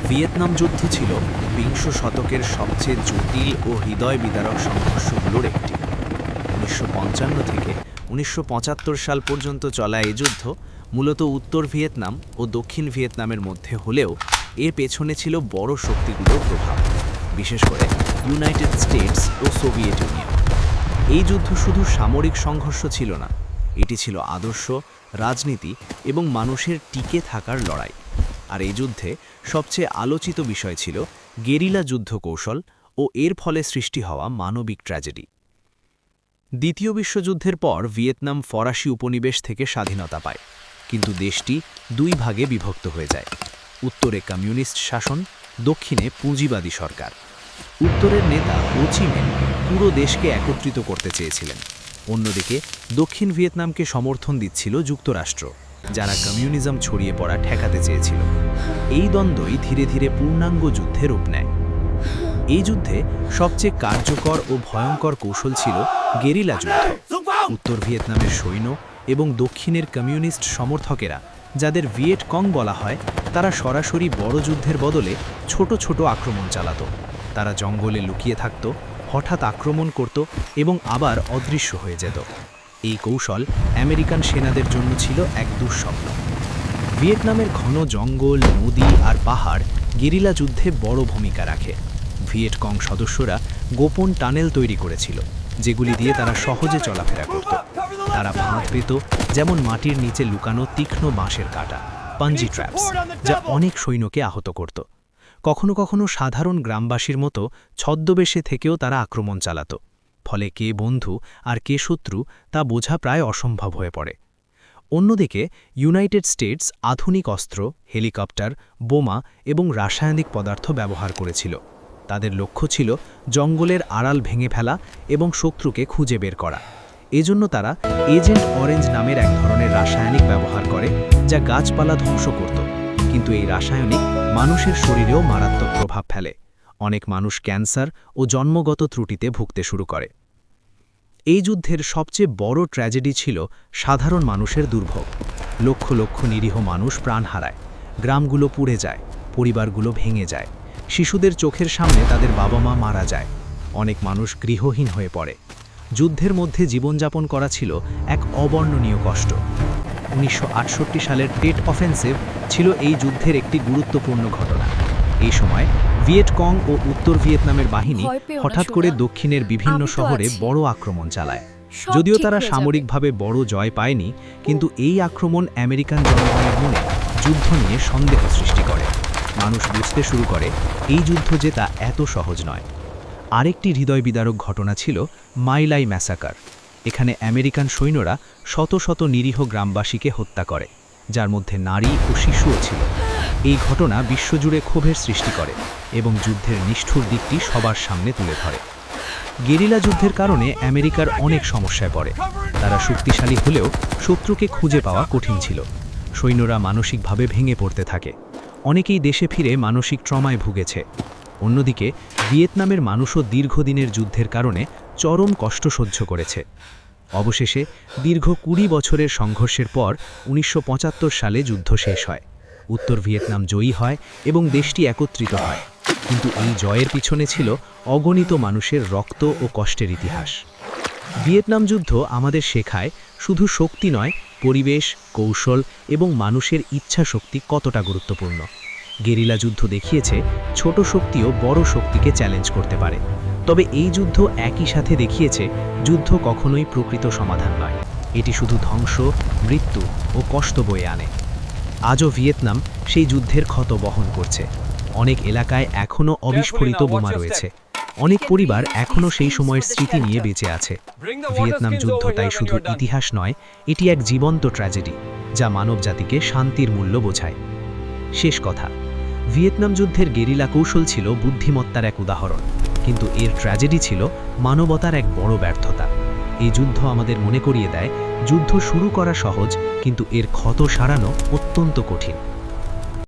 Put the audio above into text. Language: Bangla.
ভিয়েতনাম যুদ্ধ ছিল বিংশ শতকের সবচেয়ে জটিল ও হৃদয় বিদারক সংঘর্ষগুলোর একটি। ১৯৫৫ থেকে ১৯৭৫ সাল পর্যন্ত চলা এই যুদ্ধ মূলত উত্তর ভিয়েতনাম ও দক্ষিণ ভিয়েতনামের মধ্যে হলেও এর পেছনে ছিল বড় শক্তিগুলোর প্রভাব, বিশেষ করে ইউনাইটেড স্টেটস ও সোভিয়েত ইউনিয়ন। এই যুদ্ধ শুধু সামরিক সংঘর্ষ ছিল না, এটি ছিল আদর্শ, রাজনীতি এবং মানুষের টিকে থাকার লড়াই। আর এই যুদ্ধে সবচেয়ে আলোচিত বিষয় ছিল গেরিলা যুদ্ধ কৌশল ও এর ফলে সৃষ্টি হওয়া মানবিক ট্র্যাজেডি। দ্বিতীয় বিশ্বযুদ্ধের পর ভিয়েতনাম ফরাসি উপনিবেশ থেকে স্বাধীনতা পায়, কিন্তু দেশটি দুই ভাগে বিভক্ত হয়ে যায়। উত্তরে কমিউনিস্ট শাসন, দক্ষিণে পুঁজিবাদী সরকার। উত্তরের নেতা হো চি মিন পুরো দেশকে একত্রিত করতে চেয়েছিলেন, অন্যদিকে দক্ষিণ ভিয়েতনামকে সমর্থন দিচ্ছিল যুক্তরাষ্ট্র, যারা কমিউনিজম ছড়িয়ে পড়া ঠেকাতে চেয়েছিল। এই দ্বন্দ্বই ধীরে ধীরে পূর্ণাঙ্গ যুদ্ধে রূপ নেয়। এই যুদ্ধে সবচেয়ে কার্যকর ও ভয়ঙ্কর কৌশল ছিল গেরিলা যুদ্ধ। উত্তর ভিয়েতনামের সৈন্য এবং দক্ষিণের কমিউনিস্ট সমর্থকেরা, যাদের ভিয়েট কং বলা হয়, তারা সরাসরি বড় যুদ্ধের বদলে ছোট ছোট আক্রমণ চালাত। তারা জঙ্গলে লুকিয়ে থাকত, হঠাৎ আক্রমণ করত এবং আবার অদৃশ্য হয়ে যেত। এই কৌশল আমেরিকান সেনাদের জন্য ছিল এক দুঃস্বপ্ন। ভিয়েতনামের ঘন জঙ্গল, নদী আর পাহাড় গেরিলা যুদ্ধে বড় ভূমিকা রাখে। ভিয়েট কং সদস্যরা গোপন টানেল তৈরি করেছিল, যেগুলি দিয়ে তারা সহজে চলাফেরা করত। তারা ফাঁদ পেত, যেমন মাটির নিচে লুকানো তীক্ষ্ণ বাঁশের কাঁটা, পাঞ্জি ট্র্যাপস, যা অনেক সৈন্যকে আহত করত। কখনো কখনো সাধারণ গ্রামবাসীর মতো ছদ্মবেশে থেকেও তারা আক্রমণ চালাত, ফলে কে বন্ধু আর কে শত্রু তা বোঝা প্রায় অসম্ভব হয়ে পড়ে। অন্যদিকে ইউনাইটেড স্টেটস আধুনিক অস্ত্র, হেলিকপ্টার, বোমা এবং রাসায়নিক পদার্থ ব্যবহার করেছিল। তাদের লক্ষ্য ছিল জঙ্গলের আড়াল ভেঙে ফেলা এবং শত্রুকে খুঁজে বের করা। এজন্য তারা এজেন্ট অরেঞ্জ নামের এক ধরনের রাসায়নিক ব্যবহার করে, যা গাছপালা ধ্বংস করত। কিন্তু এই রাসায়নিক মানুষের শরীরেও মারাত্মক প্রভাব ফেলে। অনেক মানুষ ক্যান্সার ও জন্মগত ত্রুটিতে ভুগতে শুরু করে। এই যুদ্ধের সবচেয়ে বড় ট্র্যাজেডি ছিল সাধারণ মানুষের দুর্ভোগ। লক্ষ লক্ষ নিরীহ মানুষ প্রাণ হারায়, গ্রামগুলো পুড়ে যায়, পরিবারগুলো ভেঙে যায়, শিশুদের চোখের সামনে তাদের বাবা মা মারা যায়, অনেক মানুষ গৃহহীন হয়ে পড়ে। যুদ্ধের মধ্যে জীবনযাপন করা ছিল এক অবর্ণনীয় কষ্ট। ১৯৬৮ সালের টেট অফেন্সিভ ছিল এই যুদ্ধের একটি গুরুত্বপূর্ণ ঘটনা। এই সময় ভিয়েট কং ও উত্তর ভিয়েতনামের বাহিনী হঠাৎ করে দক্ষিণের বিভিন্ন শহরে বড় আক্রমণ চালায়। যদিও তারা সামরিকভাবে বড় জয় পায়নি, কিন্তু এই আক্রমণ আমেরিকান জনগণের মনে যুদ্ধ নিয়ে সন্দেহ সৃষ্টি করে। মানুষ বুঝতে শুরু করে এই যুদ্ধ জেতা এত সহজ নয়। আরেকটি হৃদয় বিদারক ঘটনা ছিল মাই লাই ম্যাসাকার। এখানে আমেরিকান সৈন্যরা শত শত নিরীহ গ্রামবাসীকে হত্যা করে, যার মধ্যে নারী ও শিশুও ছিল। এই ঘটনা বিশ্বজুড়ে ক্ষোভের সৃষ্টি করে এবং যুদ্ধের নিষ্ঠুর দিকটি সবার সামনে তুলে ধরে। গেরিলা যুদ্ধের কারণে আমেরিকার অনেক সমস্যায় পড়ে। তারা শক্তিশালী হলেও শত্রুকে খুঁজে পাওয়া কঠিন ছিল। সৈন্যরা মানসিকভাবে ভেঙে পড়তে থাকে। অনেকেই দেশে ফিরে মানসিক ট্রমায় ভুগেছে। অন্যদিকে ভিয়েতনামের মানুষও দীর্ঘদিনের যুদ্ধের কারণে চরম কষ্ট সহ্য করেছে। অবশেষে দীর্ঘ ২০ বছরের সংঘর্ষের পর ১৯৭৫ সালে যুদ্ধ শেষ হয়। উত্তর ভিয়েতনাম জয়ী হয় এবং দেশটি একত্রিত হয়। কিন্তু এই জয়ের পিছনে ছিল অগণিত মানুষের রক্ত ও কষ্টের ইতিহাস। ভিয়েতনাম যুদ্ধ আমাদের শেখায় শুধু শক্তি নয়, পরিবেশ, কৌশল এবং মানুষের ইচ্ছা শক্তি কতটা গুরুত্বপূর্ণ। গেরিলা যুদ্ধ দেখিয়েছে ছোট শক্তিও বড় শক্তিকে চ্যালেঞ্জ করতে পারে। তবে এই যুদ্ধ একই সাথে দেখিয়েছে যুদ্ধ কখনোই প্রকৃত সমাধান নয়, এটি শুধু ধ্বংস, মৃত্যু ও কষ্ট বয়ে আনে। আজও ভিয়েতনাম সেই যুদ্ধের ক্ষত বহন করছে। অনেক এলাকায় এখনও অবিস্ফোরিত বোমা রয়েছে। অনেক পরিবার এখনও সেই সময়ের স্মৃতি নিয়ে বেঁচে আছে। ভিয়েতনাম যুদ্ধ তাই শুধু ইতিহাস নয়, এটি এক জীবন্ত ট্র্যাজেডি, যা মানবজাতিকে শান্তির মূল্য বোঝায়। শেষ কথা, ভিয়েতনাম যুদ্ধের গেরিলা কৌশল ছিল বুদ্ধিমত্তার এক উদাহরণ, কিন্তু এর ট্র্যাজেডি ছিল মানবতার এক বড় ব্যর্থতা। এই যুদ্ধ আমাদের মনে করিয়ে দেয়, যুদ্ধ শুরু করা সহজ, কিন্তু এর ক্ষত সারানো অত্যন্ত কঠিন।